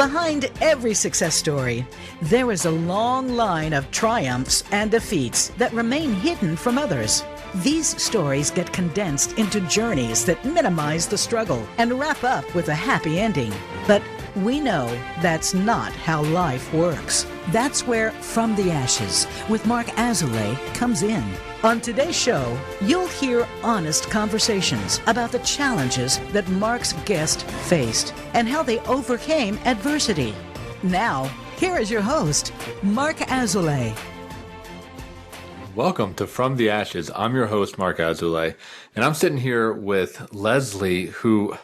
Behind every success story, there is a long line of triumphs and defeats that remain hidden from others. These stories get condensed into journeys that minimize the struggle and wrap up with a happy ending. But we know that's not how life works. That's where From the Ashes with Mark Azoulay comes in. On today's show, you'll hear honest conversations about the challenges that Mark's guest faced and how they overcame adversity. Now, here is your host, Mark Azoulay. Welcome to From the Ashes. I'm your host, Mark Azoulay, and I'm sitting here with Leslie, who,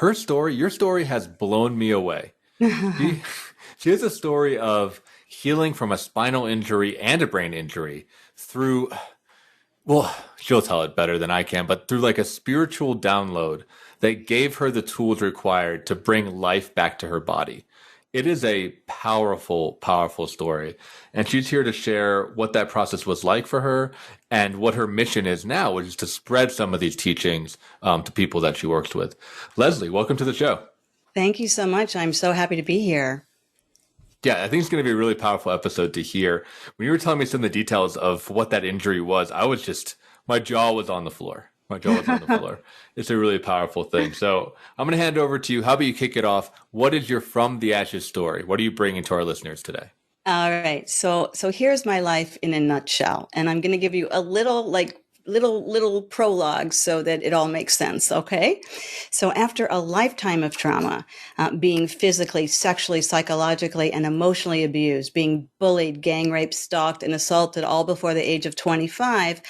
your story has blown me away. She has a story of healing from a spinal injury and a brain injury through, well, she'll tell it better than I can, but through like a spiritual download that gave her the tools required to bring life back to her body. It is a powerful, powerful story. And she's here to share what that process was like for her and what her mission is now, which is to spread some of these teachings to people that she works with. Leslie, welcome to the show. Thank you so much. I'm so happy to be here. Yeah, I think it's going to be a really powerful episode to hear. When you were telling me some of the details of what that injury was, my jaw was on the floor. It's a really powerful thing. So I'm going to hand it over to you. How about you kick it off? What is your From the Ashes story? What are you bringing to our listeners today? All right. So here's my life in a nutshell. And I'm going to give you a little prologue so that it all makes sense. Okay. So after a lifetime of trauma, being physically, sexually, psychologically, and emotionally abused, being bullied, gang raped, stalked, and assaulted all before the age of 25,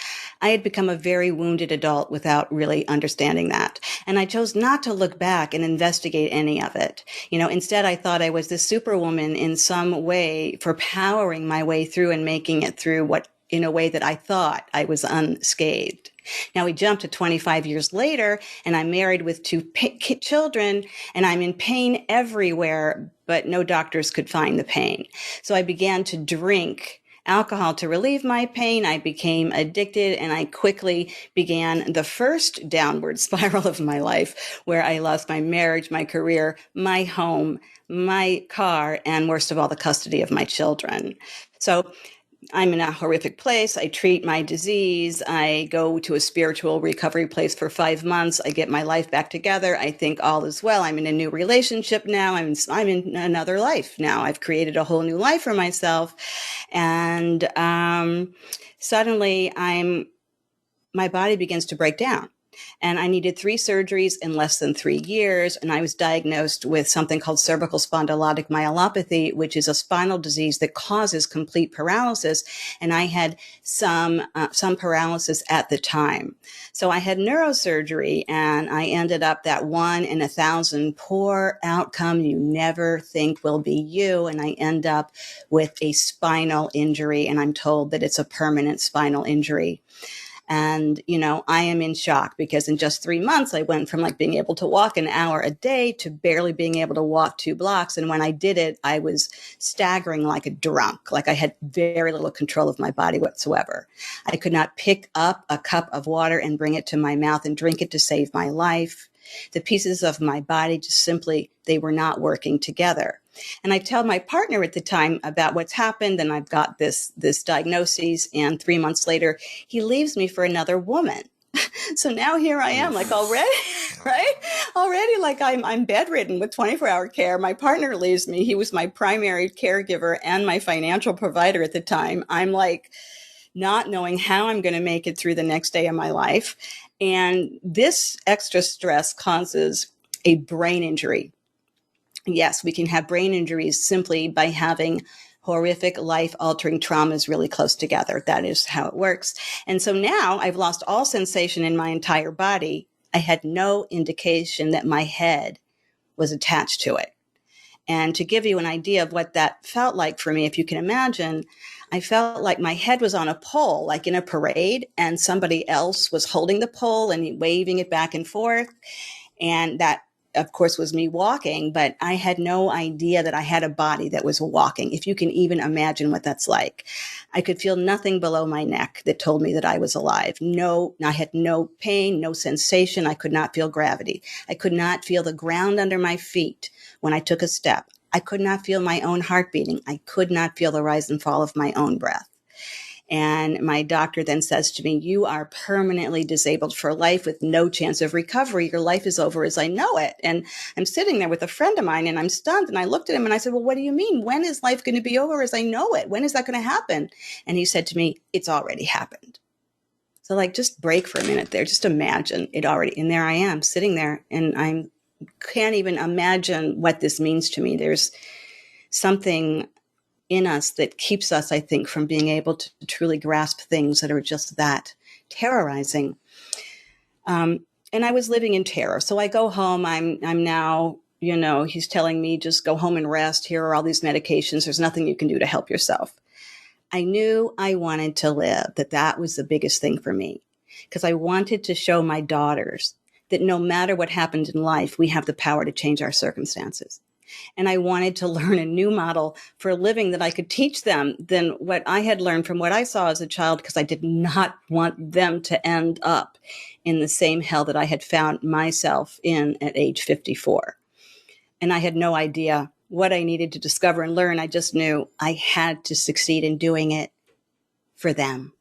I had become a very wounded adult without really understanding that. And I chose not to look back and investigate any of it. Instead, I thought I was this superwoman in some way for powering my way through and making it through in a way that I thought I was unscathed. Now we jump to 25 years later, and I'm married with two children, and I'm in pain everywhere, but no doctors could find the pain. So I began to drink alcohol to relieve my pain. I became addicted, and I quickly began the first downward spiral of my life, where I lost my marriage, my career, my home, my car, and worst of all, the custody of my children. So I'm in a horrific place. I treat my disease. I go to a spiritual recovery place for 5 months. I get my life back together. I think all is well. I'm in a new relationship now. I'm in another life now. I've created a whole new life for myself. And suddenly my body begins to break down. And I needed 3 surgeries in less than 3 years. And I was diagnosed with something called cervical spondylotic myelopathy, which is a spinal disease that causes complete paralysis. And I had some paralysis at the time. So I had neurosurgery, and I ended up that 1 in 1,000 poor outcome you never think will be you. And I end up with a spinal injury, and I'm told that it's a permanent spinal injury. And, I am in shock because in just 3 months, I went from being able to walk an hour a day to barely being able to walk 2 blocks. And when I did it, I was staggering like a drunk, like I had very little control of my body whatsoever. I could not pick up a cup of water and bring it to my mouth and drink it to save my life. The pieces of my body just simply, they were not working together. And I tell my partner at the time about what's happened, and I've got this diagnosis, and 3 months later, he leaves me for another woman. So now here I am, already, right? Already, I'm bedridden with 24-hour care. My partner leaves me. He was my primary caregiver and my financial provider at the time. I'm not knowing how I'm going to make it through the next day of my life. And this extra stress causes a brain injury. Yes, we can have brain injuries simply by having horrific, life-altering traumas really close together. That is how it works. And so now I've lost all sensation in my entire body. I had no indication that my head was attached to it. And to give you an idea of what that felt like for me, if you can imagine, I felt like my head was on a pole, like in a parade, and somebody else was holding the pole and waving it back and forth. And that of course, was me walking, but I had no idea that I had a body that was walking, if you can even imagine what that's like. I could feel nothing below my neck that told me that I was alive. No, I had no pain, no sensation. I could not feel gravity. I could not feel the ground under my feet when I took a step. I could not feel my own heart beating. I could not feel the rise and fall of my own breath. And my doctor then says to me, you are permanently disabled for life with no chance of recovery. Your life is over as I know it. And I'm sitting there with a friend of mine and I'm stunned. And I looked at him and I said, well, what do you mean? When is life going to be over as I know it? When is that going to happen? And he said to me, it's already happened. So like, just break for a minute there. Just imagine it already. And there I am sitting there and I can't even imagine what this means to me. There's something in us that keeps us, I think, from being able to truly grasp things that are just that terrorizing. And I was living in terror. So I go home. I'm now, he's telling me just go home and rest. Here are all these medications. There's nothing you can do to help yourself. I knew I wanted to live, that was the biggest thing for me, because I wanted to show my daughters that no matter what happened in life, we have the power to change our circumstances. And I wanted to learn a new model for a living that I could teach them than what I had learned from what I saw as a child, because I did not want them to end up in the same hell that I had found myself in at age 54. And I had no idea what I needed to discover and learn. I just knew I had to succeed in doing it for them.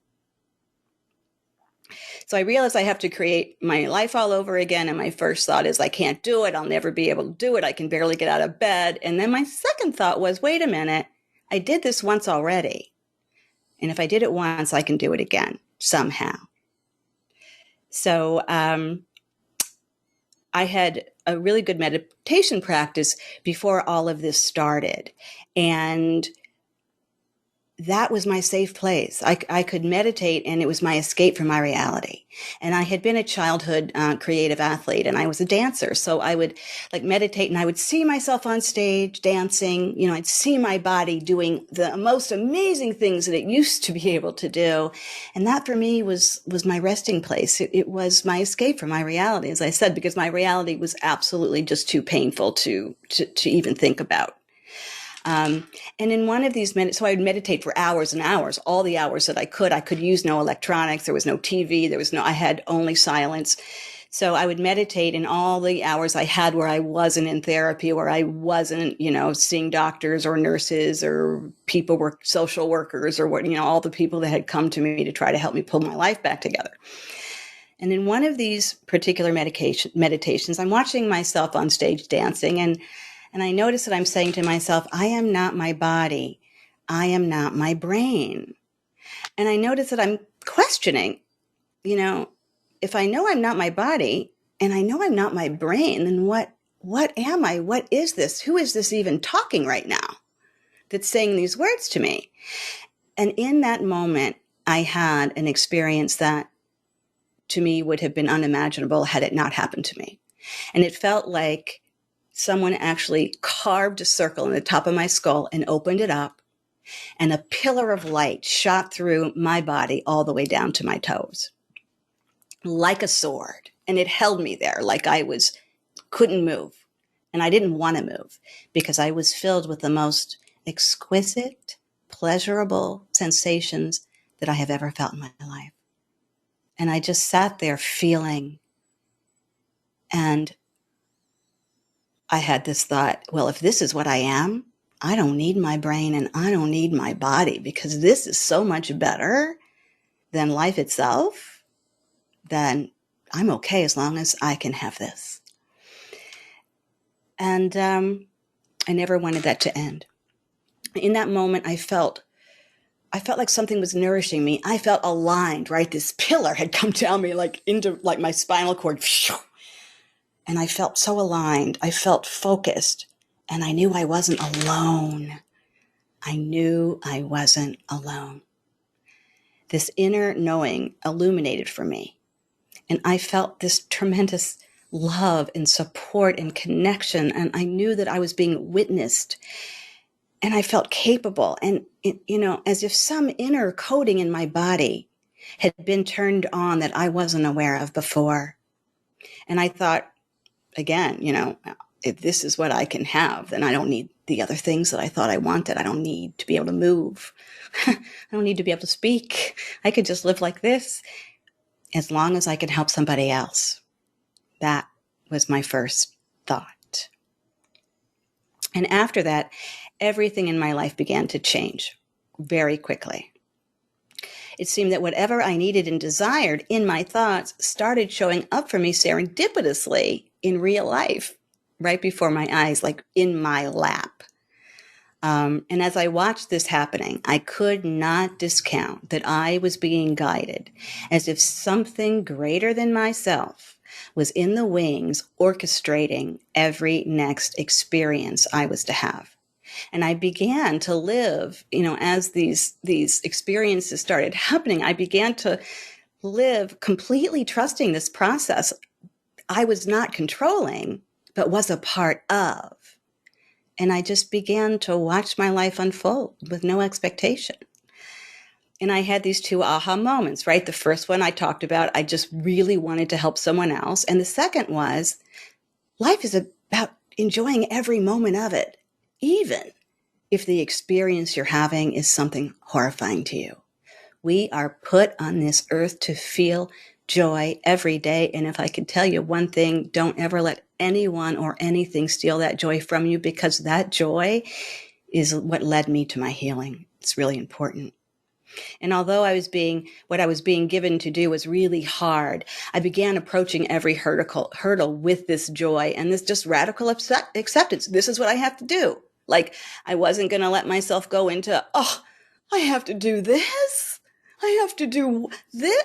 So I realized I have to create my life all over again. And my first thought is, I can't do it. I'll never be able to do it. I can barely get out of bed. And then my second thought was, wait a minute, I did this once already. And if I did it once, I can do it again somehow. So I had a really good meditation practice before all of this started. And that was my safe place. I could meditate, and it was my escape from my reality. And I had been a childhood creative athlete, and I was a dancer. So I would meditate, and I would see myself on stage dancing. I'd see my body doing the most amazing things that it used to be able to do. And that for me was my resting place. It was my escape from my reality, as I said, because my reality was absolutely just too painful to even think about. And in one of these minutes, so I would meditate for hours and hours, all the hours that I could use no electronics. There was no TV. I had only silence. So I would meditate in all the hours I had where I wasn't in therapy, where I wasn't, seeing doctors or nurses or social workers or all the people that had come to me to try to help me pull my life back together. And in one of these particular meditations, I'm watching myself on stage dancing, and I notice that I'm saying to myself, I am not my body. I am not my brain. And I notice that I'm questioning, if I know I'm not my body and I know I'm not my brain, then what am I? What is this? Who is this even talking right now that's saying these words to me? And in that moment, I had an experience that to me would have been unimaginable had it not happened to me. And it felt like someone actually carved a circle in the top of my skull and opened it up, and a pillar of light shot through my body all the way down to my toes, like a sword. And it held me there like I couldn't move. And I didn't want to move because I was filled with the most exquisite, pleasurable sensations that I have ever felt in my life. And I just sat there feeling, and I had this thought, well, if this is what I am, I don't need my brain and I don't need my body, because this is so much better than life itself. Then I'm okay as long as I can have this. And I never wanted that to end. In that moment, I felt like something was nourishing me. I felt aligned, right? This pillar had come down me into my spinal cord. And I felt so aligned. I felt focused. And I knew I wasn't alone. I knew I wasn't alone. This inner knowing illuminated for me. And I felt this tremendous love and support and connection. And I knew that I was being witnessed. And I felt capable. And, as if some inner coding in my body had been turned on that I wasn't aware of before. And I thought, again, if this is what I can have, then I don't need the other things that I thought I wanted. I don't need to be able to move. I don't need to be able to speak. I could just live like this as long as I can help somebody else. That was my first thought. And after that, everything in my life began to change very quickly. It seemed that whatever I needed and desired in my thoughts started showing up for me serendipitously in real life, right before my eyes, like in my lap. And as I watched this happening, I could not discount that I was being guided as if something greater than myself was in the wings orchestrating every next experience I was to have. And I began to live, as these experiences started happening, I began to live completely trusting this process I was not controlling, but was a part of. And I just began to watch my life unfold with no expectation. And I had these two aha moments, right? The first one I talked about, I just really wanted to help someone else. And the second was, life is about enjoying every moment of it, even if the experience you're having is something horrifying to you. We are put on this earth to feel joy every day. And if I could tell you one thing, don't ever let anyone or anything steal that joy from you, because that joy is what led me to my healing. It's really important. And although what I was being given to do was really hard, I began approaching every hurdle with this joy and this just radical acceptance. This is what I have to do. Like, I wasn't going to let myself go into, I have to do this. I have to do this.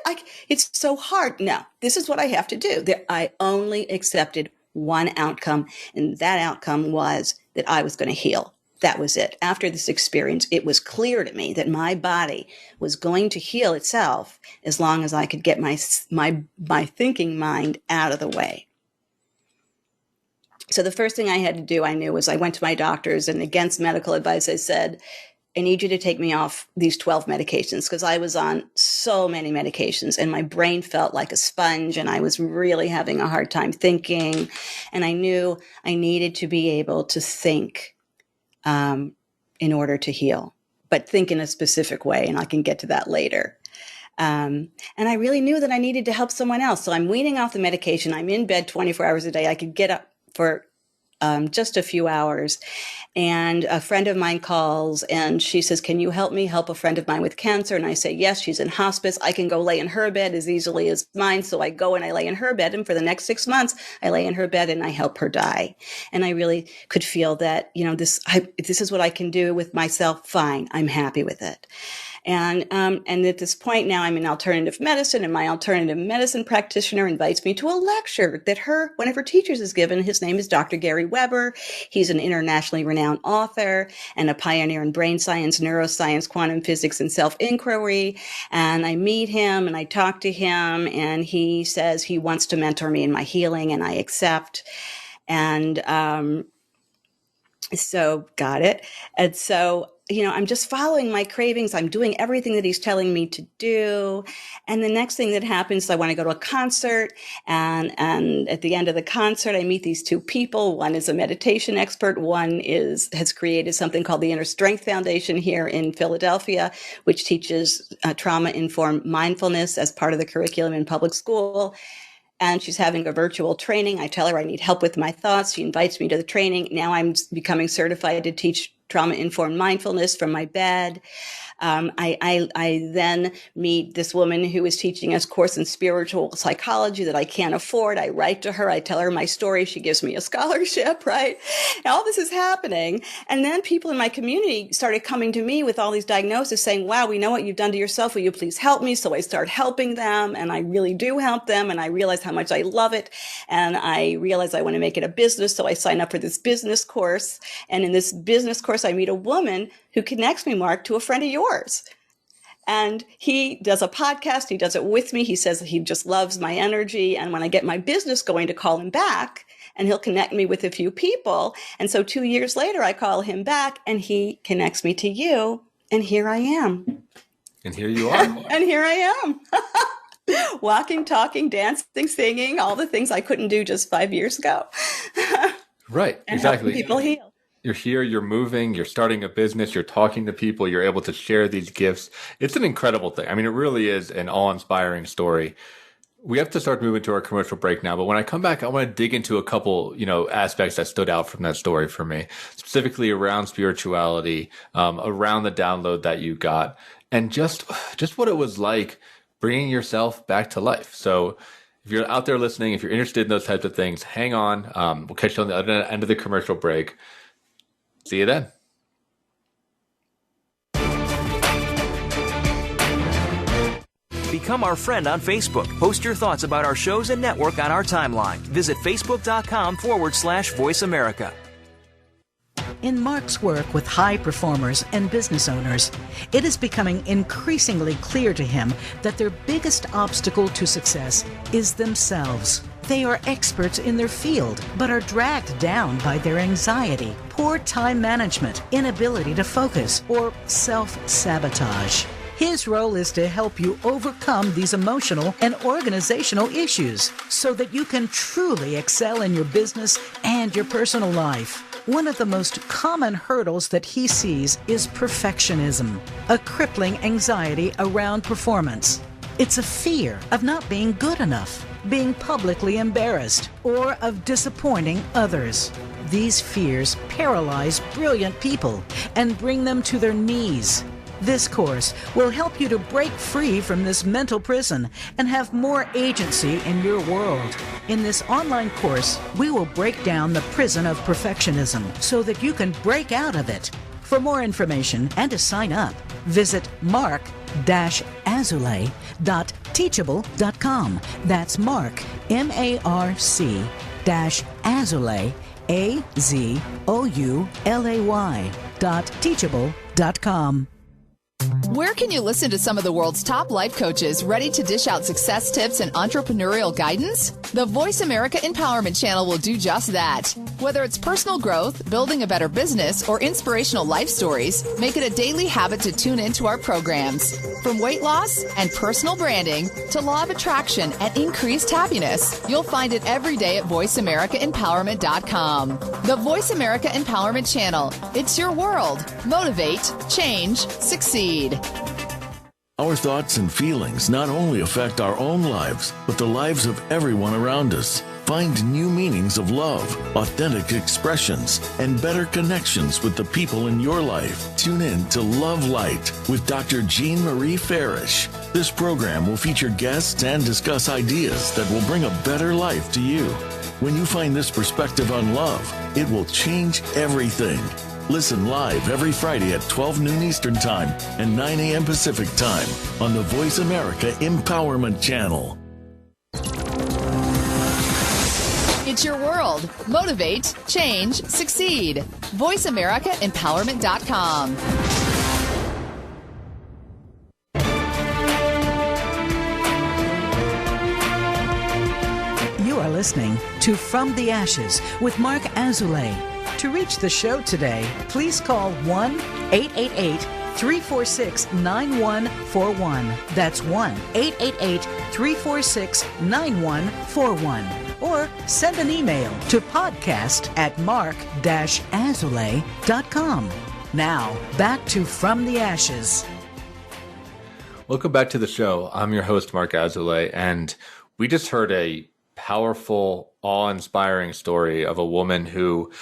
It's so hard. No, this is what I have to do. I only accepted one outcome, and that outcome was that I was going to heal. That was it. After this experience, it was clear to me that my body was going to heal itself as long as I could get my thinking mind out of the way. So the first thing I had to do, I knew, was I went to my doctors, and against medical advice, I said, I need you to take me off these 12 medications, because I was on so many medications and my brain felt like a sponge and I was really having a hard time thinking. And I knew I needed to be able to think in order to heal, but think in a specific way. And I can get to that later. And I really knew that I needed to help someone else. So I'm weaning off the medication. I'm in bed 24 hours a day. I could get up for just a few hours. And a friend of mine calls and she says, can you help me help a friend of mine with cancer? And I say, yes, she's in hospice. I can go lay in her bed as easily as mine. So I go and I lay in her bed. And for the next 6 months, I lay in her bed and I help her die. And I really could feel that, this is what I can do with myself. Fine. I'm happy with it. And at this point now, I'm in alternative medicine, and my alternative medicine practitioner invites me to a lecture that one of her teachers has given. His name is Dr. Gary Weber. He's an internationally renowned author and a pioneer in brain science, neuroscience, quantum physics, and self-inquiry. And I meet him and I talk to him, and he says he wants to mentor me in my healing, and I accept. And so got it. And so, I'm just following my cravings. I'm doing everything that he's telling me to do. And the next thing that happens is I want to go to a concert. And at the end of the concert, I meet these two people. One is a meditation expert. One has created something called the Inner Strength Foundation here in Philadelphia, which teaches trauma-informed mindfulness as part of the curriculum in public school. And she's having a virtual training. I tell her I need help with my thoughts. She invites me to the training. Now I'm becoming certified to teach trauma-informed mindfulness from my bed. I then meet this woman who is teaching us course in spiritual psychology that I can't afford. I write to her. I tell her my story. She gives me a scholarship, right? And all this is happening. And then people in my community started coming to me with all these diagnoses saying, wow, we know what you've done to yourself. Will you please help me? So I start helping them, and I really do help them. And I realize how much I love it. And I realize I want to make it a business. So I sign up for this business course. And in this business course, I meet a woman who connects me, Mark, to a friend of yours. And he does a podcast. He does it with me. He says he just loves my energy. And when I get my business going, to call him back, and he'll connect me with a few people. And so 2 years later, I call him back and he connects me to you. And here I am. And here you are. And here I am. Walking, talking, dancing, singing, all the things I couldn't do just 5 years ago. Right, And exactly. helping people heal. You're here, you're moving, you're starting a business, you're talking to people, you're able to share these gifts. It's an incredible thing. I mean, it really is an awe-inspiring story. We have to start moving to our commercial break now, but when I come back, I want to dig into a couple, aspects that stood out from that story for me, specifically around spirituality, around the download that you got, and just what it was like bringing yourself back to life. So if you're out there listening, if you're interested in those types of things, hang on. We'll catch you on the other end of the commercial break. See you then. Become our friend on Facebook. Post your thoughts about our shows and network on our timeline. Visit facebook.com/Voice America. In Mark's work with high performers and business owners, it is becoming increasingly clear to him that their biggest obstacle to success is themselves. They are experts in their field, but are dragged down by their anxiety, poor time management, inability to focus, or self-sabotage. His role is to help you overcome these emotional and organizational issues so that you can truly excel in your business and your personal life. One of the most common hurdles that he sees is perfectionism, a crippling anxiety around performance. It's a fear of not being good enough, being publicly embarrassed, or of disappointing others. These fears paralyze brilliant people and bring them to their knees. This course will help you to break free from this mental prison and have more agency in your world. In this online course, we will break down the prison of perfectionism so that you can break out of it. For more information and to sign up, visit mark-azulay.teachable.com. That's Mark, MARC-Azulay, AZOULAY.teachable.com. Where can you listen to some of the world's top life coaches ready to dish out success tips and entrepreneurial guidance? The Voice America Empowerment Channel will do just that. Whether it's personal growth, building a better business, or inspirational life stories, make it a daily habit to tune into our programs. From weight loss and personal branding to law of attraction and increased happiness, you'll find it every day at voiceamericaempowerment.com. The Voice America Empowerment Channel. It's your world. Motivate, change, succeed. Our thoughts and feelings not only affect our own lives, but the lives of everyone around us. Find new meanings of love, authentic expressions, and better connections with the people in your life. Tune in to Love Light with Dr. Jean Marie Farish. This program will feature guests and discuss ideas that will bring a better life to you. When you find this perspective on love, it will change everything. Listen live every Friday at 12 noon Eastern Time and 9 a.m. Pacific Time on the Voice America Empowerment Channel. It's your world. Motivate, change, succeed. VoiceAmericaEmpowerment.com. You are listening to From the Ashes with Mark Azulay. To reach the show today, please call 1-888-346-9141. That's 1-888-346-9141. Or send an email to podcast@mark-azulay.com. Now, back to From the Ashes. Welcome back to the show. I'm your host, Mark Azulay, and we just heard a powerful, awe-inspiring story of a woman who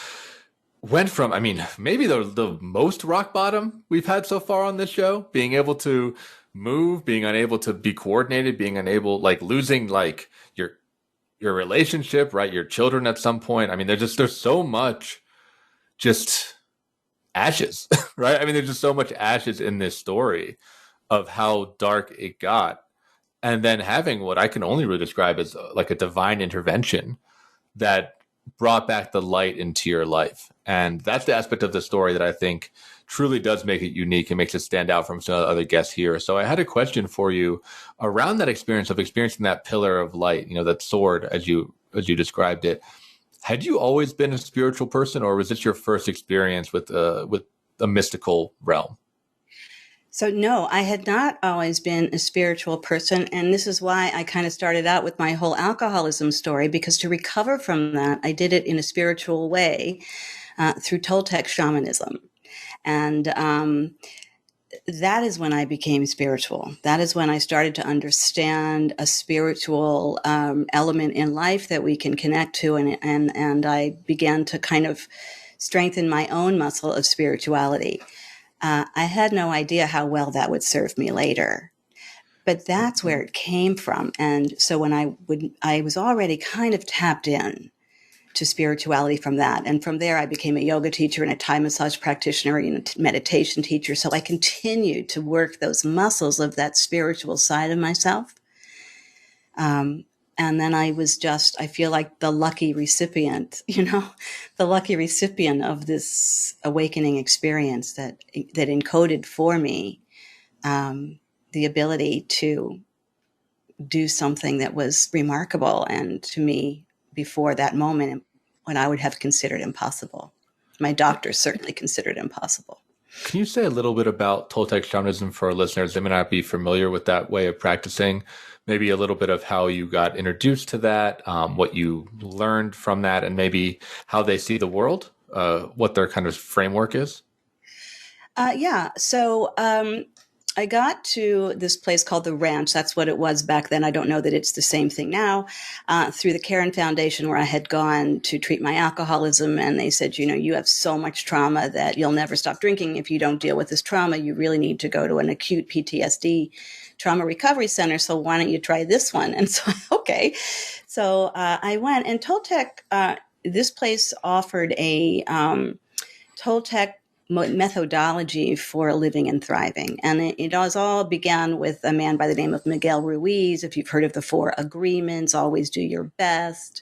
went from, maybe the most rock bottom we've had so far on this show, being able to move, being unable to be coordinated, being unable, losing your relationship, right? Your children at some point. There's so much just ashes, right? There's just so much ashes in this story of how dark it got. And then having what I can only really describe as like a divine intervention that brought back the light into your life. And that's the aspect of the story that I think truly does make it unique and makes it stand out from some other guests here. So I had a question for you around that experience of experiencing that pillar of light, that sword, as you described it. Had you always been a spiritual person, or was this your first experience with a mystical realm? So no, I had not always been a spiritual person. And this is why I kind of started out with my whole alcoholism story, because to recover from that, I did it in a spiritual way through Toltec shamanism. And that is when I became spiritual. That is when I started to understand a spiritual element in life that we can connect to. And I began to kind of strengthen my own muscle of spirituality. I had no idea how well that would serve me later, but that's where it came from. And so when I was already kind of tapped in to spirituality from that. And from there, I became a yoga teacher and a Thai massage practitioner and a meditation teacher. So I continued to work those muscles of that spiritual side of myself. And then I was just, I feel like the lucky recipient, the lucky recipient of this awakening experience that encoded for me the ability to do something that was remarkable. And to me, before that moment, when I would have considered impossible. My doctor certainly considered impossible. Can you say a little bit about Toltec shamanism for our listeners? They may not be familiar with that way of practicing. Maybe a little bit of how you got introduced to that, what you learned from that, and maybe how they see the world, what their kind of framework is. So I got to this place called the Ranch. That's what it was back then. I don't know that it's the same thing now. Through the Karen Foundation, where I had gone to treat my alcoholism, and they said, you have so much trauma that you'll never stop drinking if you don't deal with this trauma. You really need to go to an acute PTSD trauma recovery center. So why don't you try this one? And so, okay. So I went, and Toltec, this place offered a Toltec methodology for living and thriving. And it all began with a man by the name of Miguel Ruiz. If you've heard of the 4 agreements, always do your best,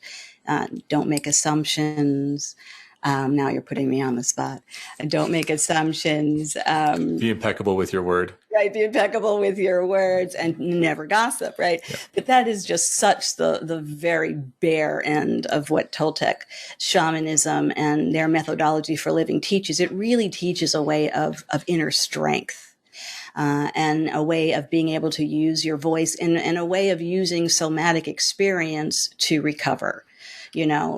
don't make assumptions. Now you're putting me on the spot. Don't make assumptions. Be impeccable with your word. Right, be impeccable with your words and never gossip, right? Yeah. But that is just such the very bare end of what Toltec shamanism and their methodology for living teaches. It really teaches a way of inner strength. And a way of being able to use your voice and a way of using somatic experience to recover.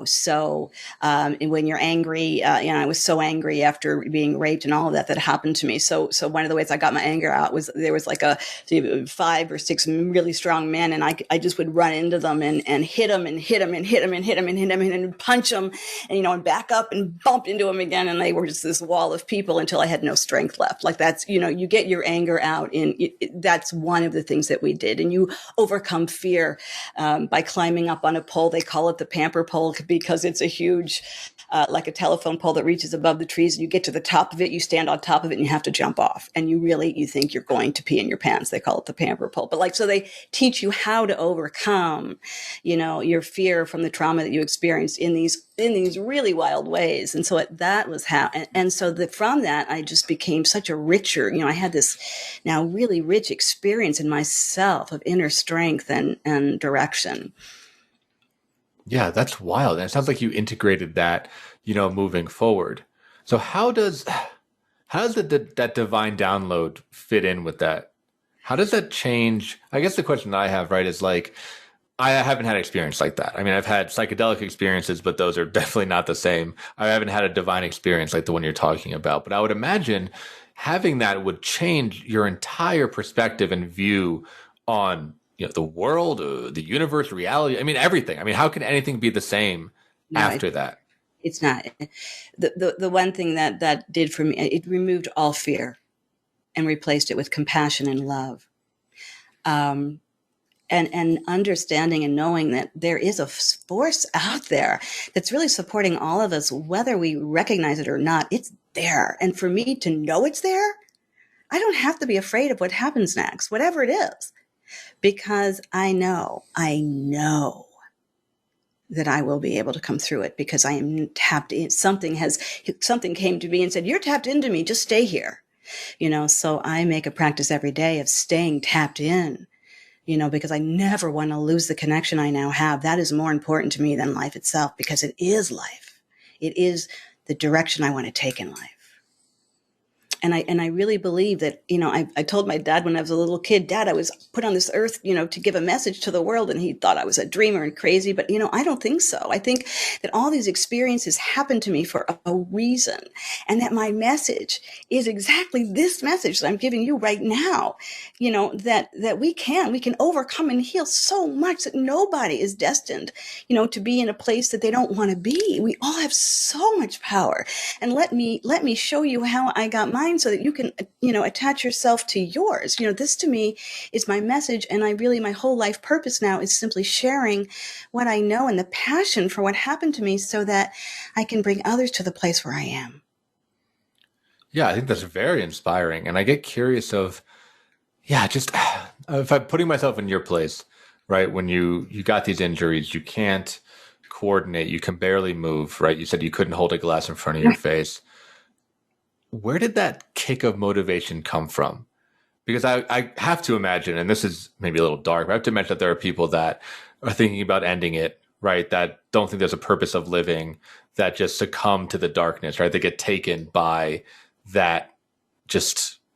So when you're angry, I was so angry after being raped and all of that happened to me. So one of the ways I got my anger out was there was like 5 or 6 really strong men, and I just would run into them and hit them and hit them and hit them and hit them and hit them and punch them and back up and bump into them again. And they were just this wall of people until I had no strength left. Like that's, you get your anger out that's one of the things that we did. And you overcome fear by climbing up on a pole. They call it the pamper pole because it's a huge, like a telephone pole that reaches above the trees. And you get to the top of it, you stand on top of it, and you have to jump off. And you think you're going to pee in your pants. They call it the pamper pole. But so they teach you how to overcome, your fear from the trauma that you experienced in these really wild ways. And so that was how, and so from that, I just became such a richer, I had this now really rich experience in myself of inner strength and direction. Yeah, that's wild. And it sounds like you integrated that, moving forward. So how does that divine download fit in with that? How does that change? I guess the question that I have, right, is like, I haven't had experience like that. I mean, I've had psychedelic experiences, but those are definitely not the same. I haven't had a divine experience like the one you're talking about. But I would imagine having that would change your entire perspective and view on the world, the universe, reality. I mean, everything. I mean, how can anything be the same after that? It's not. The one thing that did for me, it removed all fear and replaced it with compassion and love. And understanding and knowing that there is a force out there that's really supporting all of us, whether we recognize it or not. It's there. And for me to know it's there, I don't have to be afraid of what happens next, whatever it is. Because I know that I will be able to come through it because I am tapped in. Something came to me and said, you're tapped into me, just stay here. So I make a practice every day of staying tapped in, because I never want to lose the connection I now have. That is more important to me than life itself because it is life. It is the direction I want to take in life. I really believe that, I told my dad when I was a little kid, Dad, I was put on this earth, to give a message to the world. And he thought I was a dreamer and crazy. But, I don't think so. I think that all these experiences happened to me for a reason. And that my message is exactly this message that I'm giving you right now, that we can overcome and heal so much that nobody is destined, to be in a place that they don't want to be. We all have so much power. And let me show you how I got mine so that you can, attach yourself to yours. This to me is my message. And my whole life purpose now is simply sharing what I know and the passion for what happened to me so that I can bring others to the place where I am. Yeah, I think that's very inspiring. And I get curious of, just if I'm putting myself in your place, right? When you got these injuries, you can't coordinate, you can barely move, right? You said you couldn't hold a glass in front of your face. Where did that kick of motivation come from? Because I have to imagine, and this is maybe a little dark, but I have to imagine that there are people that are thinking about ending it, right? That don't think there's a purpose of living, that just succumb to the darkness, right? They get taken by that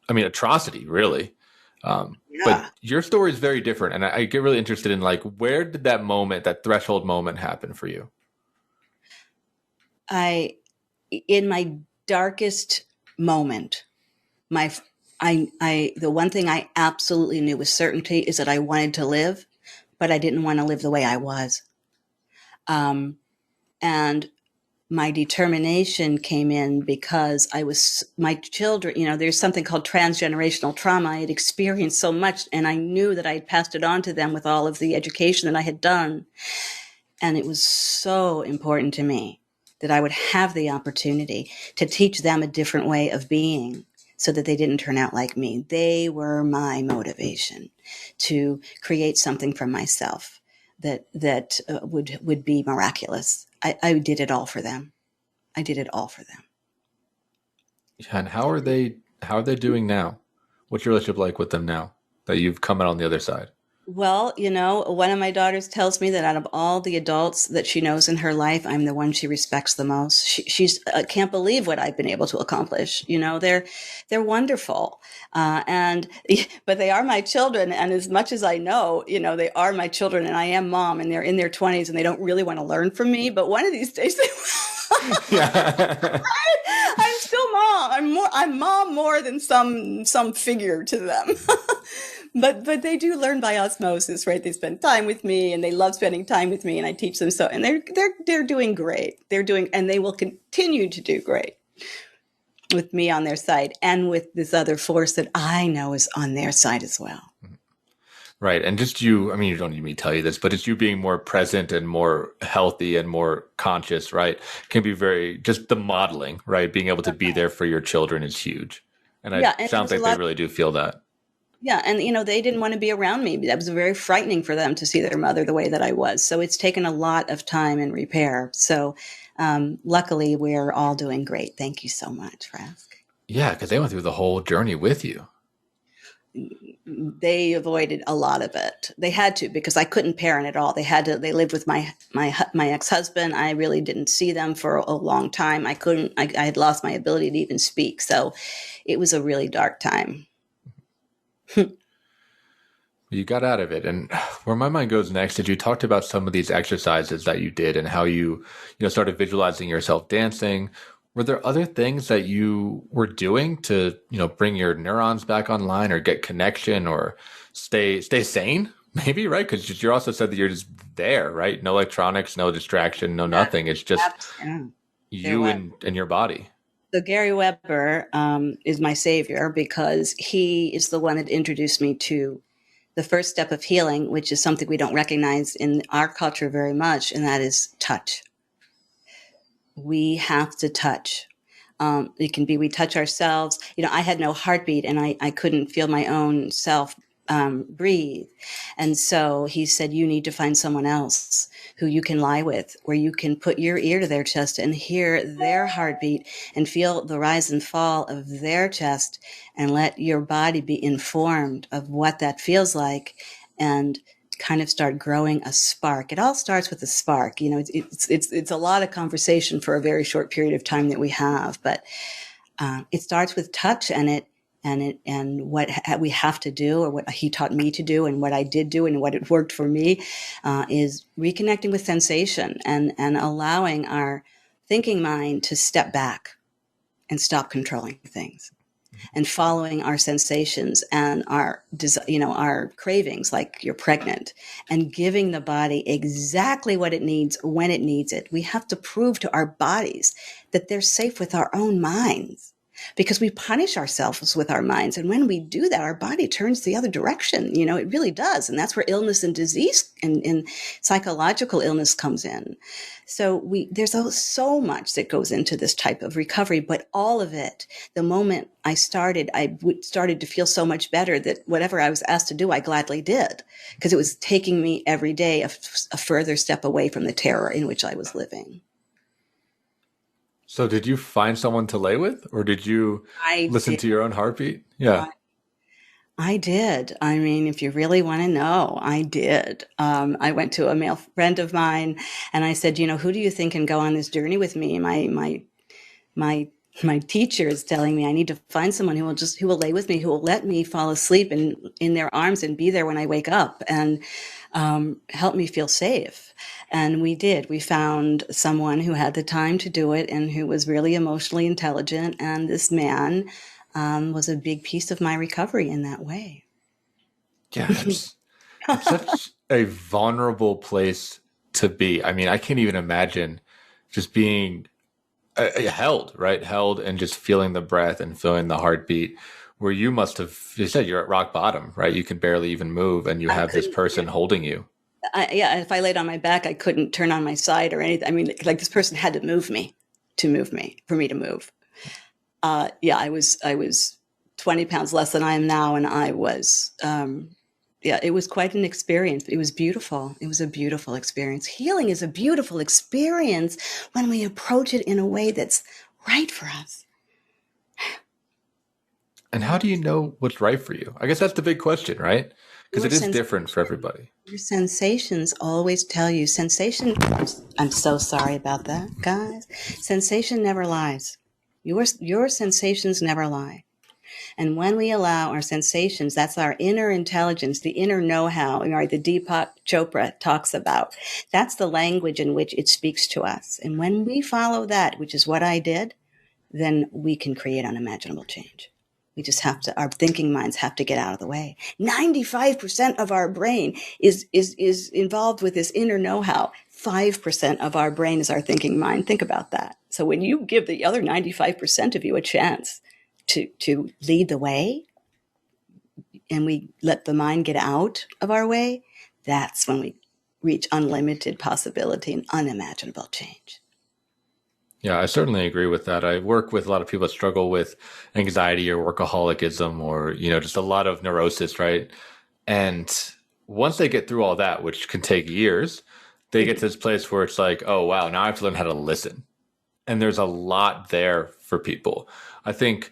atrocity, really. But your story is very different. And I get really interested in where did that threshold moment happen for you? In my darkest moment, the one thing I absolutely knew with certainty is that I wanted to live, but I didn't want to live the way I was. And my determination came in because my children, there's something called transgenerational trauma. I had experienced so much, and I knew that I had passed it on to them with all of the education that I had done. And it was so important to me that I would have the opportunity to teach them a different way of being so that they didn't turn out like me. They were my motivation to create something for myself that would be miraculous. I did it all for them. I did it all for them. Yeah, and how are they doing now? What's your relationship like with them now that you've come out on the other side? Well, one of my daughters tells me that out of all the adults that she knows in her life, I'm the one she respects the most. She's can't believe what I've been able to accomplish. They're wonderful, but they are my children. And as much as I know, they are my children, and I am mom, and they're in their 20s, and they don't really want to learn from me. But one of these days they will. Yeah. I'm still mom. I'm mom more than some figure to them. But they do learn by osmosis, right? They spend time with me, and they love spending time with me, and I teach them so. And they're doing great. And they will continue to do great with me on their side, and with this other force that I know is on their side as well. Right. And just you don't need me to tell you this, but it's you being more present and more healthy and more conscious, right? Can be just the modeling, right? Being able to be there for your children is huge. And it sounds like they really do feel that. Yeah. And, they didn't want to be around me. That was very frightening for them to see their mother the way that I was. So it's taken a lot of time and repair. So luckily, we're all doing great. Thank you so much for asking. Yeah, because they went through the whole journey with you. They avoided a lot of it. They had to, because I couldn't parent at all. They lived with my ex-husband. I really didn't see them for a long time. I had lost my ability to even speak. So it was a really dark time. You got out of it. And where my mind goes next is you talked about some of these exercises that you did and how you started visualizing yourself dancing. Were there other things that you were doing to, bring your neurons back online or get connection or stay sane? Maybe, right? Because you also said that you're just there, right? No electronics, no distraction, no nothing. It's just you and your body. So Gary Weber is my savior, because he is the one that introduced me to the first step of healing, which is something we don't recognize in our culture very much, and that is touch. We have to touch. It can be we touch ourselves. I had no heartbeat, and I couldn't feel my own self breathe. And so he said, you need to find someone else who you can lie with, where you can put your ear to their chest and hear their heartbeat and feel the rise and fall of their chest, and let your body be informed of what that feels like, and kind of start growing a spark. It all starts with a spark. It's a lot of conversation for a very short period of time that we have, but It starts with touch and what we have to do, or what he taught me to do, and what I did do, and what it worked for me, is reconnecting with sensation and allowing our thinking mind to step back and stop controlling things, and following our sensations and our cravings, like you're pregnant, and giving the body exactly what it needs when it needs it. We have to prove to our bodies that they're safe with our own minds, because we punish ourselves with our minds. And when we do that, our body turns the other direction. It really does. And that's where illness and disease and psychological illness comes in. So there's so much that goes into this type of recovery, but all of it, the moment I started to feel so much better that whatever I was asked to do, I gladly did, because it was taking me every day a further step away from the terror in which I was living. So did you find someone to lay with, or did you listen to your own heartbeat? Yeah. I did. I mean, if you really want to know, I did. I went to a male friend of mine and I said, who do you think can go on this journey with me? My teacher is telling me I need to find someone who will lay with me, who will let me fall asleep in their arms and be there when I wake up, and help me feel safe. And we did. We found someone who had the time to do it and who was really emotionally intelligent. And this man was a big piece of my recovery in that way. Yeah, it's such a vulnerable place to be. I mean, I can't even imagine just being held, right? Held and just feeling the breath and feeling the heartbeat, where you said you're at rock bottom, right? You can barely even move, and you have this person holding you. If I laid on my back, I couldn't turn on my side or anything. I mean, like, this person had to move me for me to move. I was 20 pounds less than I am now. And I was, it was quite an experience. It was beautiful. It was a beautiful experience. Healing is a beautiful experience when we approach it in a way that's right for us. And how do you know what's right for you? I guess that's the big question, right? Because it is different for everybody. Your sensations always tell you. I'm so sorry about that, guys. Sensation never lies. Your sensations never lie. And when we allow our sensations, that's our inner intelligence, the inner know-how, right, the Deepak Chopra talks about. That's the language in which it speaks to us. And when we follow that, which is what I did, then we can create unimaginable change. We just our thinking minds have to get out of the way. 95% of our brain is involved with this inner know-how. 5% of our brain is our thinking mind. Think about that. So when you give the other 95% of you a chance to lead the way, and we let the mind get out of our way, that's when we reach unlimited possibility and unimaginable change. Yeah, I certainly agree with that. I work with a lot of people that struggle with anxiety or workaholism or, just a lot of neurosis, right? And once they get through all that, which can take years, they get to this place where it's like, oh, wow, now I have to learn how to listen. And there's a lot there for people. I think,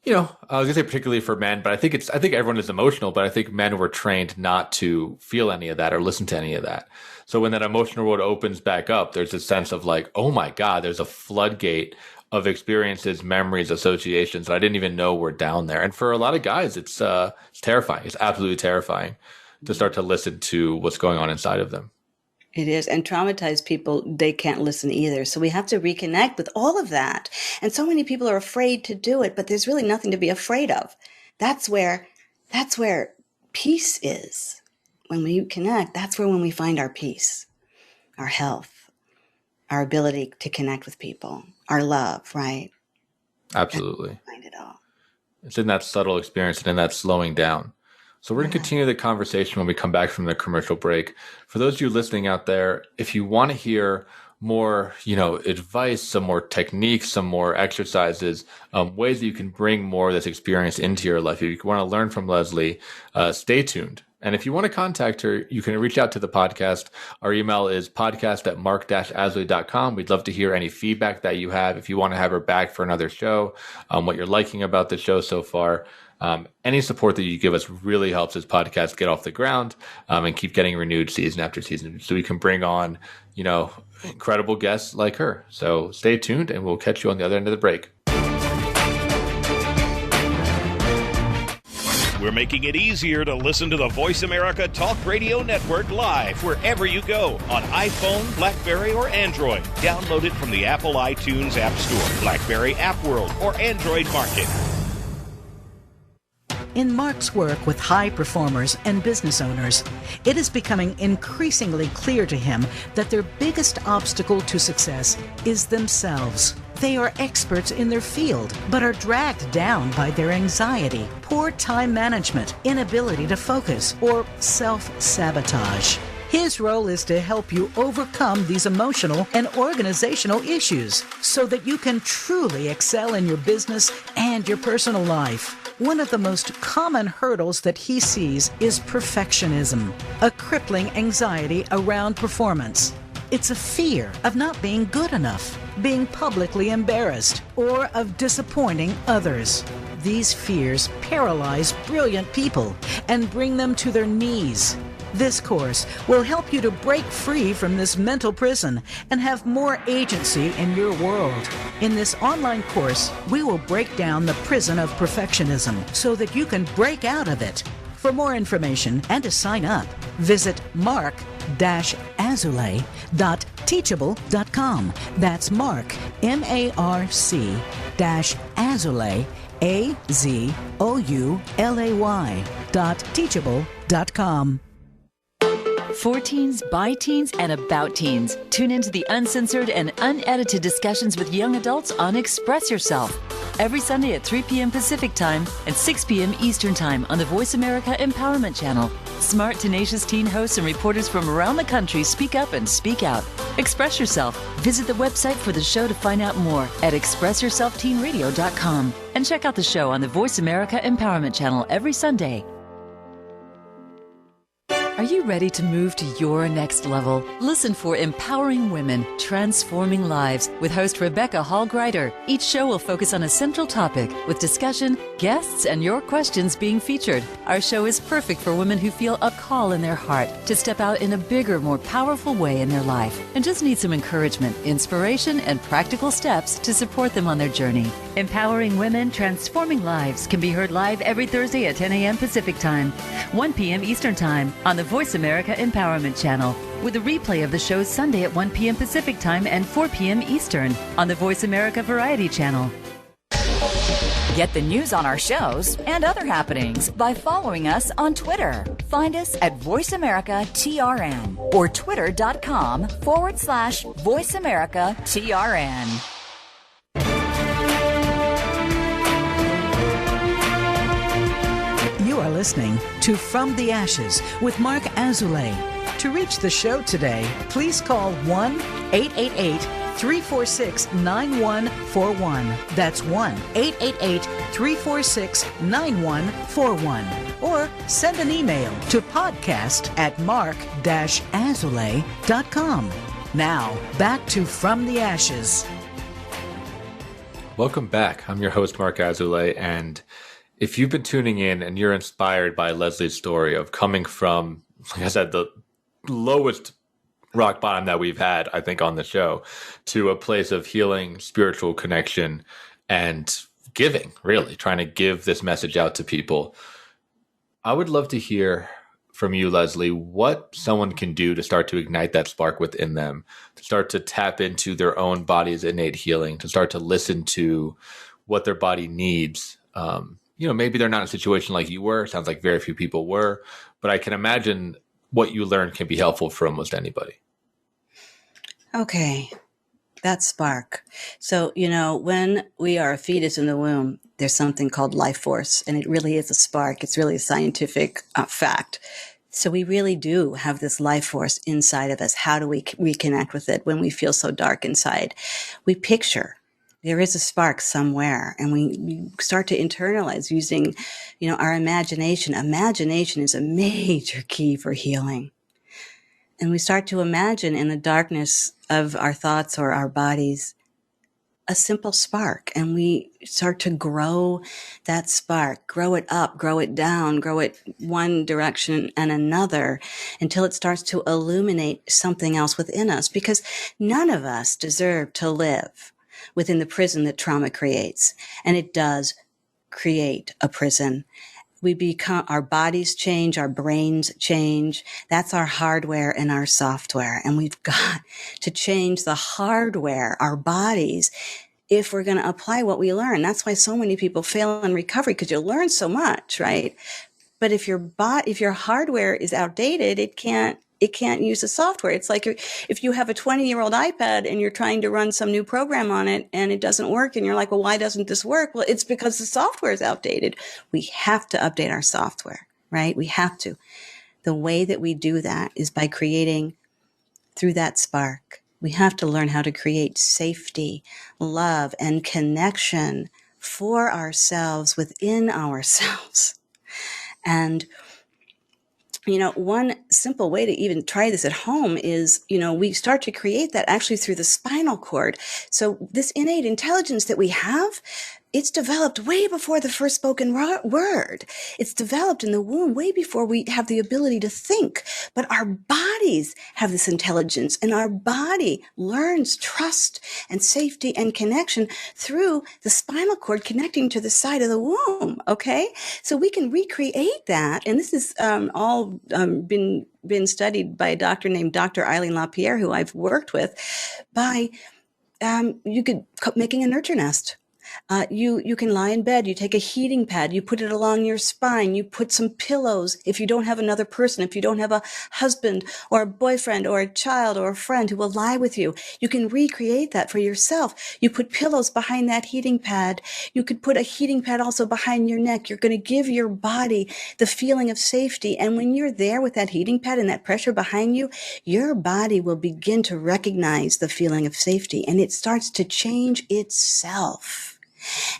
I was going to say particularly for men, but I think everyone is emotional, but I think men were trained not to feel any of that or listen to any of that. So when that emotional world opens back up, there's a sense of like, oh my God, there's a floodgate of experiences, memories, associations that I didn't even know were down there. And for a lot of guys, it's terrifying. It's absolutely terrifying to start to listen to what's going on inside of them. It is. And traumatized people, they can't listen either. So we have to reconnect with all of that. And so many people are afraid to do it, but there's really nothing to be afraid of. That's where peace is. When we connect, that's when we find our peace, our health, our ability to connect with people, our love, right? Absolutely. Find it all. It's in that subtle experience and in that slowing down. So we're going to continue the conversation when we come back from the commercial break. For those of you listening out there, if you want to hear more, advice, some more techniques, some more exercises, ways that you can bring more of this experience into your life, if you want to learn from Leslie, stay tuned. And if you want to contact her, you can reach out to the podcast. Our email is podcast@mark-asley.com. We'd love to hear any feedback that you have. If you want to have her back for another show, what you're liking about the show so far. Any support that you give us really helps this podcast get off the ground and keep getting renewed season after season so we can bring on, incredible guests like her. So stay tuned and we'll catch you on the other end of the break. We're making it easier to listen to the Voice America Talk Radio Network live wherever you go on iPhone, BlackBerry, or Android. Download it from the Apple iTunes App Store, BlackBerry App World, or Android Market. In Mark's work with high performers and business owners, it is becoming increasingly clear to him that their biggest obstacle to success is themselves. They are experts in their field, but are dragged down by their anxiety, poor time management, inability to focus, or self-sabotage. His role is to help you overcome these emotional and organizational issues so that you can truly excel in your business and your personal life. One of the most common hurdles that he sees is perfectionism, a crippling anxiety around performance. It's a fear of not being good enough, being publicly embarrassed, or of disappointing others. These fears paralyze brilliant people and bring them to their knees. This course will help you to break free from this mental prison and have more agency in your world. In this online course, we will break down the prison of perfectionism so that you can break out of it. For more information and to sign up, visit mark-azulay.teachable.com. That's Mark, MARC-Azulay, AZOULAY.teachable.com. For teens, by teens, and about teens. Tune into the uncensored and unedited discussions with young adults on Express Yourself. Every Sunday at 3 p.m. Pacific Time and 6 p.m. Eastern Time on the Voice America Empowerment Channel. Smart, tenacious teen hosts and reporters from around the country speak up and speak out. Express Yourself. Visit the website for the show to find out more at expressyourselfteenradio.com. And check out the show on the Voice America Empowerment Channel every Sunday. Are you ready to move to your next level? Listen for Empowering Women, Transforming Lives with host Rebecca Hall-Greider. Each show will focus on a central topic with discussion, guests, and your questions being featured. Our show is perfect for women who feel a call in their heart to step out in a bigger, more powerful way in their life and just need some encouragement, inspiration, and practical steps to support them on their journey. Empowering Women, Transforming Lives can be heard live every Thursday at 10 a.m. Pacific Time, 1 p.m. Eastern Time on the Voice America Empowerment Channel, with a replay of the show Sunday at 1 p.m. Pacific Time and 4 p.m. Eastern on the Voice America Variety Channel. Get the news on our shows and other happenings by following us on Twitter. Find us at Voice America TRN or twitter.com/Voice America TRN. You are listening to From the Ashes with Mark Azulay. To reach the show today, please call 1-888-346-9141. That's 1-888-346-9141. Or send an email to podcast@mark-azulay.com. Now, back to From the Ashes. Welcome back. I'm your host, Mark Azulay, and if you've been tuning in and you're inspired by Leslie's story of coming from, like I said, the lowest rock bottom that we've had, I think, on the show, to a place of healing, spiritual connection, and giving, really, trying to give this message out to people, I would love to hear from you, Leslie, what someone can do to start to ignite that spark within them, to start to tap into their own body's innate healing, to start to listen to what their body needs. Maybe they're not in a situation like you were. Sounds like very few people were, but I can imagine what you learned can be helpful for almost anybody. Okay, that spark. So, when we are a fetus in the womb, there's something called life force, and it really is a spark. It's really a scientific fact. So we really do have this life force inside of us. How do we reconnect with it when we feel so dark inside? We picture there is a spark somewhere, and we start to internalize using, our imagination. Imagination is a major key for healing. And we start to imagine in the darkness of our thoughts or our bodies a simple spark, and we start to grow that spark, grow it up, grow it down, grow it one direction and another until it starts to illuminate something else within us, because none of us deserve to live within the prison that trauma creates. And it does create a prison. our bodies change, our brains change. That's our hardware and our software. And we've got to change the hardware, our bodies, if we're going to apply what we learn. That's why so many people fail in recovery, because you learn so much, right? But if your hardware is outdated, it can't use the software. It's like if you have a 20-year-old iPad and you're trying to run some new program on it and it doesn't work, and you're like, well, why doesn't this work? Well, it's because the software is outdated. We have to update our software, right? We have to. The way that we do that is by creating through that spark. We have to learn how to create safety, love, and connection for ourselves within ourselves. And one simple way to even try this at home is, we start to create that actually through the spinal cord. So this innate intelligence that we have, it's developed way before the first spoken word. It's developed in the womb way before we have the ability to think. But our bodies have this intelligence, and our body learns trust and safety and connection through the spinal cord connecting to the side of the womb. Okay, so we can recreate that, and this is all been studied by a doctor named Dr. Eileen LaPierre, who I've worked with, by making a nurture nest. You can lie in bed, you take a heating pad, you put it along your spine, you put some pillows. If you don't have another person, if you don't have a husband or a boyfriend or a child or a friend who will lie with you, you can recreate that for yourself. You put pillows behind that heating pad. You could put a heating pad also behind your neck. You're going to give your body the feeling of safety. And when you're there with that heating pad and that pressure behind you, your body will begin to recognize the feeling of safety, and it starts to change itself.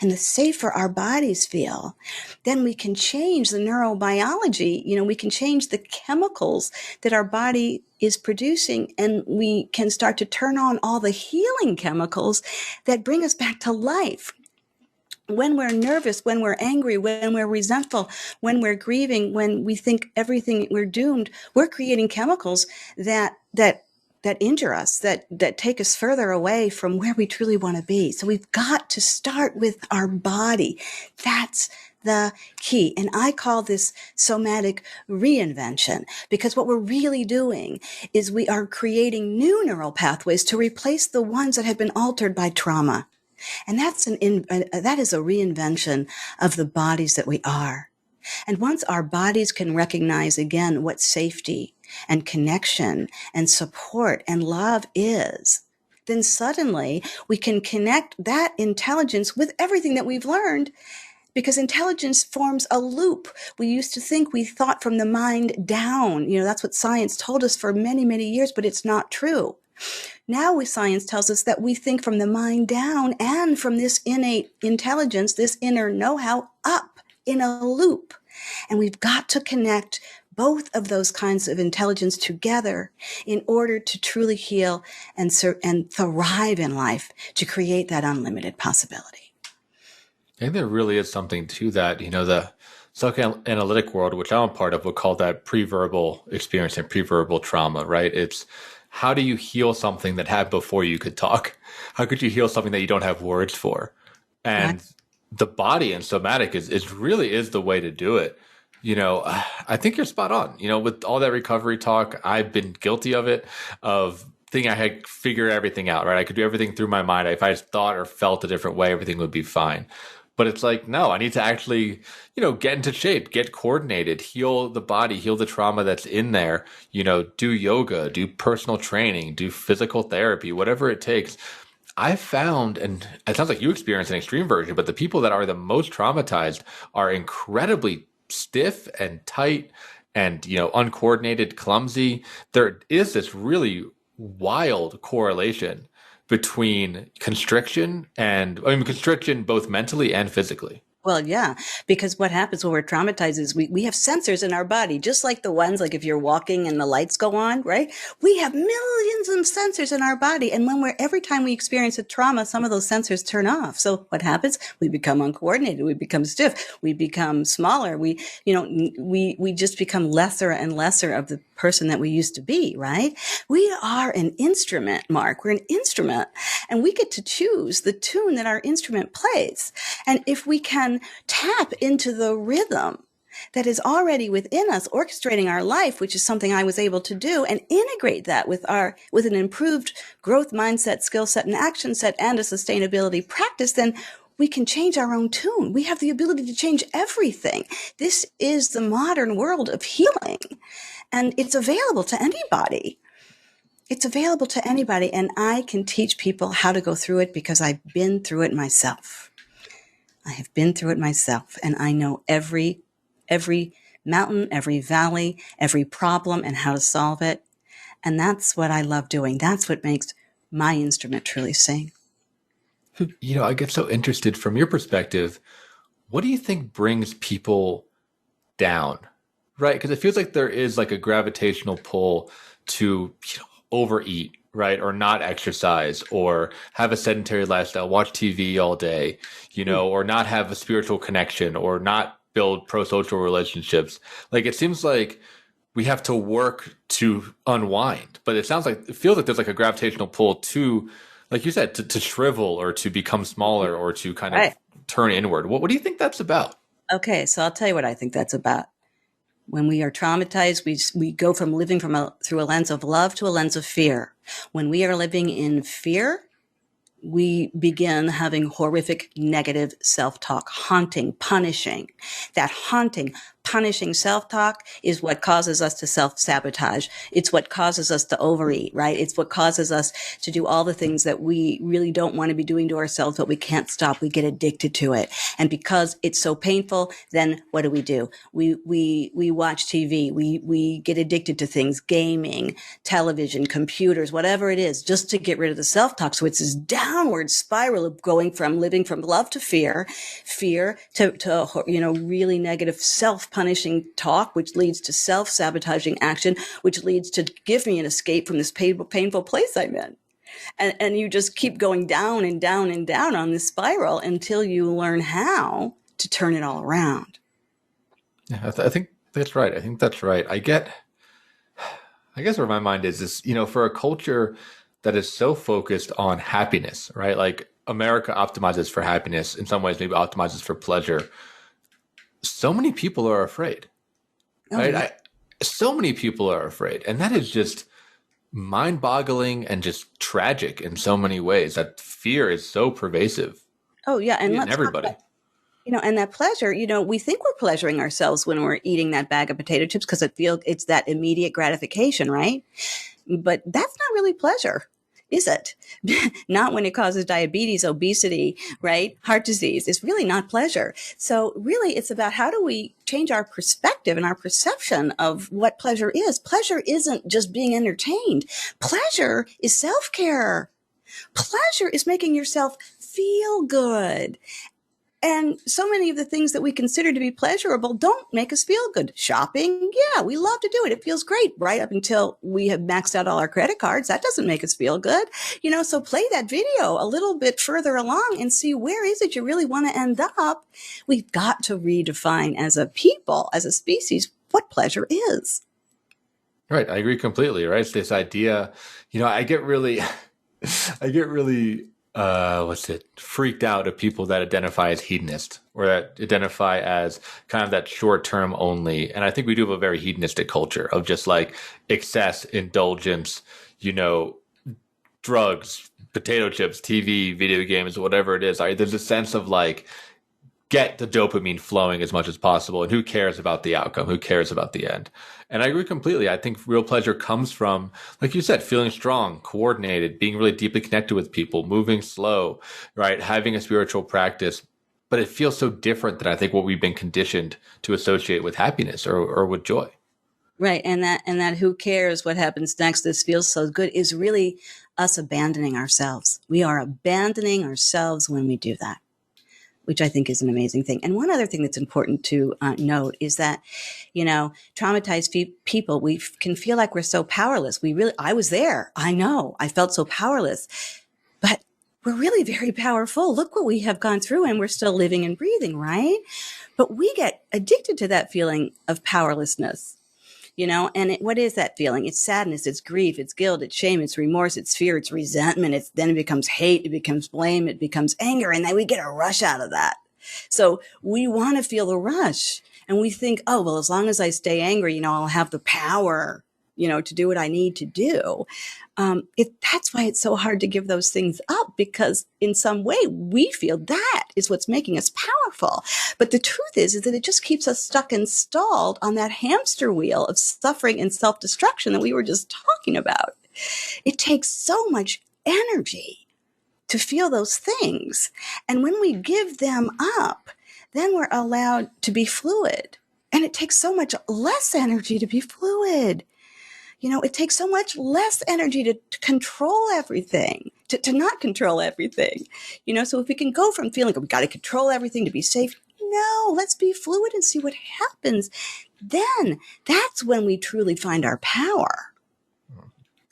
And the safer our bodies feel, then we can change the neurobiology. We can change the chemicals that our body is producing, and we can start to turn on all the healing chemicals that bring us back to life. When we're nervous, when we're angry, when we're resentful, when we're grieving, when we think we're doomed, we're creating chemicals that injure us, that take us further away from where we truly want to be. So we've got to start with our body. That's the key. And I call this somatic reinvention, because what we're really doing is we are creating new neural pathways to replace the ones that have been altered by trauma. And that is a reinvention of the bodies that we are. And once our bodies can recognize again what safety and connection and support and love is, then suddenly we can connect that intelligence with everything that we've learned, because intelligence forms a loop. We used to think we thought from the mind down. That's what science told us for many, many years, but it's not true. Now science tells us that we think from the mind down, and from this innate intelligence, this inner know-how, up in a loop. And we've got to connect both of those kinds of intelligence together in order to truly heal and thrive in life, to create that unlimited possibility. I think there really is something to that. The psychoanalytic world, which I'm a part of, would call that pre-verbal experience and pre-verbal trauma, right? It's how do you heal something that happened before you could talk? How could you heal something that you don't have words for? And the body and somatic is really the way to do it. I think you're spot on. With all that recovery talk, I've been guilty of it, of thinking I had figured everything out, right? I could do everything through my mind. If I just thought or felt a different way, everything would be fine. But it's like, no, I need to actually, get into shape, get coordinated, heal the body, heal the trauma that's in there, do yoga, do personal training, do physical therapy, whatever it takes. I've found, and it sounds like you experienced an extreme version, but the people that are the most traumatized are incredibly stiff and tight and, uncoordinated, clumsy. There is this really wild correlation between constriction both mentally and physically. Well, yeah, because what happens when we're traumatized is we have sensors in our body, just like the ones, like if you're walking and the lights go on, right? We have millions of sensors in our body. And every time we experience a trauma, some of those sensors turn off. So what happens? We become uncoordinated. We become stiff. We become smaller. We just become lesser and lesser of the person that we used to be, right? We are an instrument, Mark. We're an instrument, and we get to choose the tune that our instrument plays. And if we can tap into the rhythm that is already within us, orchestrating our life, which is something I was able to do, and integrate that with an improved growth mindset, skill set, and action set, and a sustainability practice, then we can change our own tune. We have the ability to change everything. This is the modern world of healing, and it's available to anybody. It's available to anybody, and I can teach people how to go through it because I've been through it myself. I have been through it myself, and I know every mountain, every valley, every problem, and how to solve it. And that's what I love doing. That's what makes my instrument truly sing. I get so interested from your perspective. What do you think brings people down? Right? Because it feels like there is like a gravitational pull to overeat, right? Or not exercise, or have a sedentary lifestyle, watch TV all day, or not have a spiritual connection, or not build pro-social relationships. Like, it seems like we have to work to unwind, but it feels like there's like a gravitational pull to, like you said, to shrivel or to become smaller or to kind of turn inward. What do you think that's about? Okay, so I'll tell you what I think that's about. When we are traumatized, we go from living through a lens of love to a lens of fear. When we are living in fear, we begin having horrific negative self-talk, haunting, punishing. That haunting, punishing self-talk is what causes us to self-sabotage. It's what causes us to overeat, right? It's what causes us to do all the things that we really don't want to be doing to ourselves, but we can't stop. We get addicted to it. And because it's so painful, then what do? We watch TV. We get addicted to things, gaming, television, computers, whatever it is, just to get rid of the self-talk. So it's this downward spiral of going from living from love to fear to really negative self-punishing talk, which leads to self-sabotaging action, which leads to give me an escape from this painful place I'm in. And you just keep going down and down and down on this spiral until you learn how to turn it all around. Yeah, I think that's right. I guess where my mind is, for a culture that is so focused on happiness, right? Like, America optimizes for happiness, in some ways maybe optimizes for pleasure. So many people are afraid, right? Yeah. So many people are afraid. And that is just mind-boggling and just tragic in so many ways. That fear is so pervasive. Oh, yeah. And in everybody. And that pleasure, we think we're pleasuring ourselves when we're eating that bag of potato chips because it's that immediate gratification, right? But that's not really pleasure, is it? Not when it causes diabetes, obesity, right? Heart disease. It's really not pleasure. So really, it's about how do we change our perspective and our perception of what pleasure is. Pleasure isn't just being entertained. Pleasure is self-care. Pleasure is making yourself feel good. And so many of the things that we consider to be pleasurable don't make us feel good. Shopping, yeah, we love to do it. It feels great right up until we have maxed out all our credit cards. That doesn't make us feel good. So play that video a little bit further along and see where is it you really want to end up. We've got to redefine as a people, as a species, what pleasure is. Right. I agree completely. Right. It's this idea, I get really freaked out of people that identify as hedonist or that identify as kind of that short term only. And I think we do have a very hedonistic culture of just like excess, indulgence, drugs, potato chips, TV, video games, whatever it is. There's a sense of like, get the dopamine flowing as much as possible. And who cares about the outcome? Who cares about the end? And I agree completely. I think real pleasure comes from, like you said, feeling strong, coordinated, being really deeply connected with people, moving slow, right? Having a spiritual practice. But it feels so different than I think what we've been conditioned to associate with happiness or with joy. Right. And that who cares what happens next, this feels so good, is really us abandoning ourselves. We are abandoning ourselves when we do that, which I think is an amazing thing. And one other thing that's important to note is that, traumatized people, we can feel like we're so powerless. I was there. I know. I felt so powerless. But we're really very powerful. Look what we have gone through, and we're still living and breathing, right? But we get addicted to that feeling of powerlessness. And what is that feeling? It's sadness, it's grief, it's guilt, it's shame, it's remorse, it's fear, it's resentment. Then it becomes hate, it becomes blame, it becomes anger, and then we get a rush out of that. So we want to feel the rush. And we think, oh, well, as long as I stay angry, I'll have the power, to do what I need to do. That's why it's so hard to give those things up, because in some way we feel that is what's making us powerful. But the truth is that it just keeps us stuck and stalled on that hamster wheel of suffering and self-destruction that we were just talking about. It takes so much energy to feel those things. And when we give them up, then we're allowed to be fluid. And it takes so much less energy to be fluid. It takes so much less energy to control everything, to not control everything. So if we can go from feeling like we've got to control everything to be safe, no, let's be fluid and see what happens. Then that's when we truly find our power.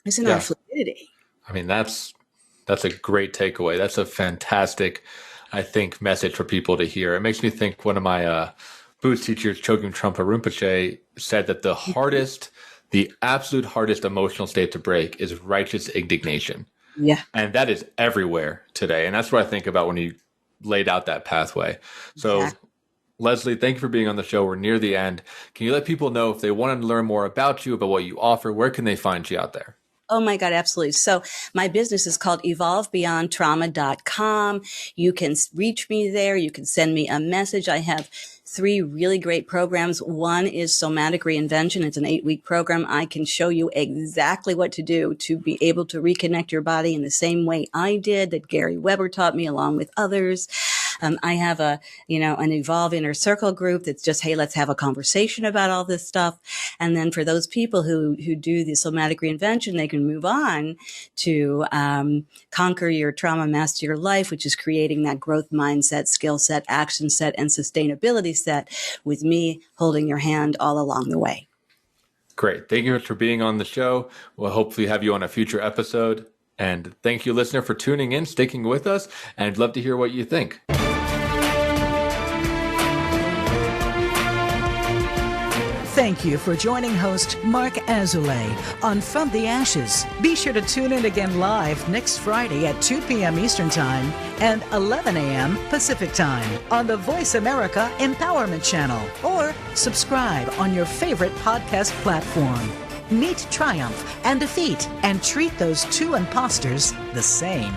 Isn't our fluidity? I mean, that's a great takeaway. That's a fantastic, I think, message for people to hear. It makes me think one of my Buddhist teachers, Chogyam Trungpa Rinpoche, said that the absolute hardest emotional state to break is righteous indignation. Yeah. And that is everywhere today. And that's what I think about when you laid out that pathway. So, exactly. Leslie, thank you for being on the show. We're near the end. Can you let people know if they want to learn more about you, about what you offer, where can they find you out there? Oh my God, absolutely. So my business is called evolvebeyondtrauma.com. You can reach me there. You can send me a message. I have 3 really great programs. One is Somatic Reinvention. It's an 8-week program. I can show you exactly what to do to be able to reconnect your body in the same way I did, that Gary Weber taught me along with others. I have an Evolve Inner Circle group that's just, hey, let's have a conversation about all this stuff. And then for those people who do the Somatic Reinvention, they can move on to Conquer Your Trauma, Master Your Life, which is creating that growth mindset, skill set, action set, and sustainability set with me holding your hand all along the way. Great. Thank you for being on the show. We'll hopefully have you on a future episode. And thank you, listener, for tuning in, sticking with us, and I'd love to hear what you think. Thank you for joining host Mark Azoulay on From the Ashes. Be sure to tune in again live next Friday at 2 p.m. Eastern Time and 11 a.m. Pacific Time on the Voice America Empowerment Channel, or subscribe on your favorite podcast platform. Meet triumph and defeat, and treat those 2 imposters the same.